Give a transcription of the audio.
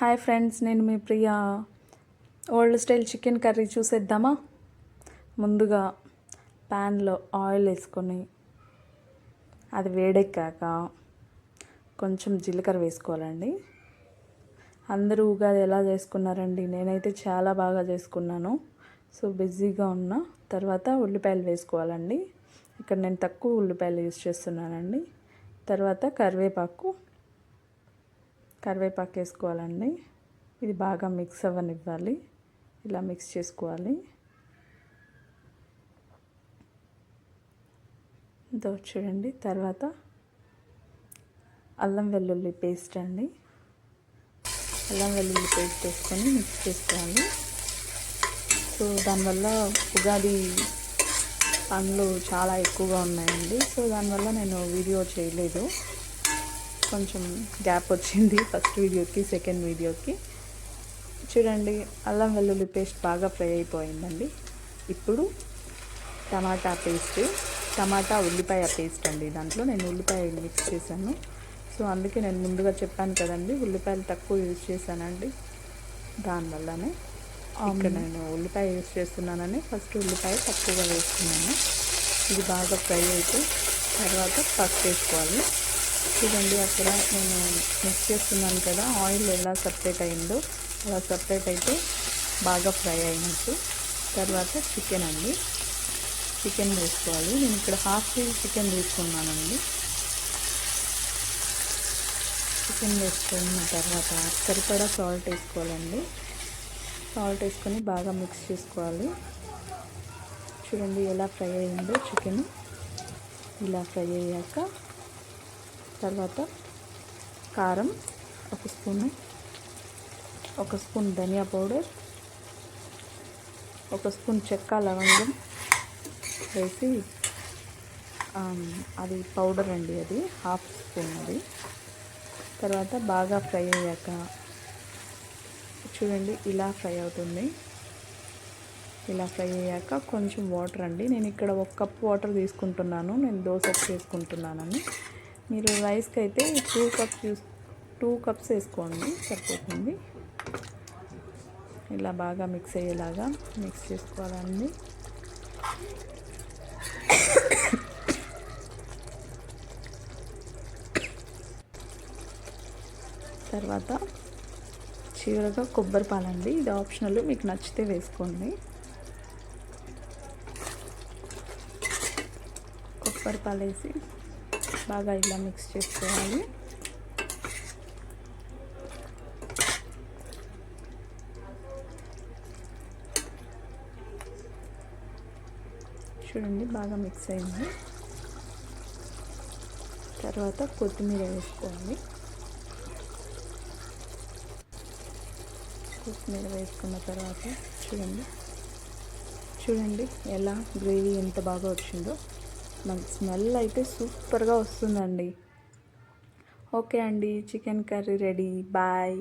Hi friends, నేను మీ Priya. Old style chicken curry చూసేద్దామా? ముందుగా ప్యాన్లో ఆయిల్ వేసుకొని అది వేడెక్కాక కొంచెం జీలకర్ర వేసుకోవాలండి. అందరూ ఉగాది ఎలా చేసుకున్నారండి? నేనైతే చాలా బాగా చేసుకున్నాను. సో బిజీగా ఉన్న తర్వాత ఉల్లిపాయలు వేసుకోవాలండి. ఇక్కడ నేను తక్కువ ఉల్లిపాయలు యూజ్ చేస్తున్నానండి. తర్వాత కరివేపాకు వేసుకోవాలండి. ఇది బాగా మిక్స్ అవ్వనివ్వాలి. ఇలా మిక్స్ చేసుకోవాలి. ఇదో చూడండి. తర్వాత అల్లం వెల్లుల్లి పేస్ట్ అండి. అల్లం వెల్లుల్లి పేస్ట్ వేసుకొని మిక్స్ చేసుకోవాలి. సో దానివల్ల ఉగాది పనులు చాలా ఎక్కువగా ఉన్నాయండి. సో దానివల్ల నేను వీడియో చేయలేదు. కొంచెం గ్యాప్ వచ్చింది ఫస్ట్ వీడియోకి సెకండ్ వీడియోకి. చూడండి, అల్లం వెల్లుల్లి పేస్ట్ బాగా ఫ్రై అయిపోయిందండి. ఇప్పుడు టమాటా ఉల్లిపాయ పేస్ట్ అండి. దాంట్లో నేను ఉల్లిపాయ మిక్స్ చేశాను. సో అందుకే నేను ముందుగా చెప్పాను కదండి, ఉల్లిపాయలు తక్కువ యూజ్ చేశానండి. దానివల్లనే ఇక్కడ నేను ఉల్లిపాయ యూజ్ చేస్తున్నానని ఫస్ట్ ఉల్లిపాయ తక్కువగా వేసుకున్నాను. ఇది బాగా ఫ్రై అయితే తర్వాత పసుపు వేసుకోవాలి. చూడండి, అక్కడ నేను మిక్స్ చేస్తున్నాను కదా, ఆయిల్ ఎలా సపరేట్ అయిందో అలా సపరేట్ అయితే బాగా ఫ్రై అయినట్టు. తర్వాత చికెన్ వేసుకోవాలి. నేను ఇక్కడ హాఫ్ కేజీ చికెన్ తీసుకున్నానండి. చికెన్ వేసుకున్న తర్వాత సరిపడా సాల్ట్ వేసుకోవాలండి. సాల్ట్ వేసుకొని బాగా మిక్స్ చేసుకోవాలి. చూడండి ఎలా ఫ్రై అయిందో చికెన్. ఇలా ఫ్రై అయ్యాక తర్వాత కారం ఒక స్పూన్ ధనియా పౌడర్, ఒక స్పూన్ చెక్క లవంగం వేసి అది పౌడర్ అండి, అది హాఫ్ స్పూన్ అది. తర్వాత బాగా ఫ్రై అయ్యాక చూడండి ఇలా ఫ్రై అవుతుంది. ఇలా ఫ్రై అయ్యాక కొంచెం వాటర్ అండి. నేను ఇక్కడ 1 కప్ వాటర్ తీసుకుంటున్నాను. నేను దోశకు చేసుకుంటున్నానని. మీరు రైస్కి అయితే 2 కప్స్ వేసుకోండి, సరిపోతుంది. ఇలా బాగా మిక్స్ అయ్యేలాగా మిక్స్ చేసుకోవాలండి. తర్వాత చివరగా కొబ్బరి పాలండి. ఇది ఆప్షనల్, మీకు నచ్చితే వేసుకోండి. కొబ్బరి పాలు వేసి బాగా ఇలా మిక్స్ చేసుకోవాలి. చూడండి బాగా మిక్స్ అయింది. తర్వాత కొత్తిమీర వేసుకోవాలి. కొత్తిమీర వేసుకున్న తర్వాత చూడండి ఎలా గ్రేవీ ఎంత బాగా వచ్చిందో. మనకి స్మెల్ అయితే సూపర్గా వస్తుందండి. ఓకే అండి, చికెన్ కర్రీ రెడీ. బాయ్.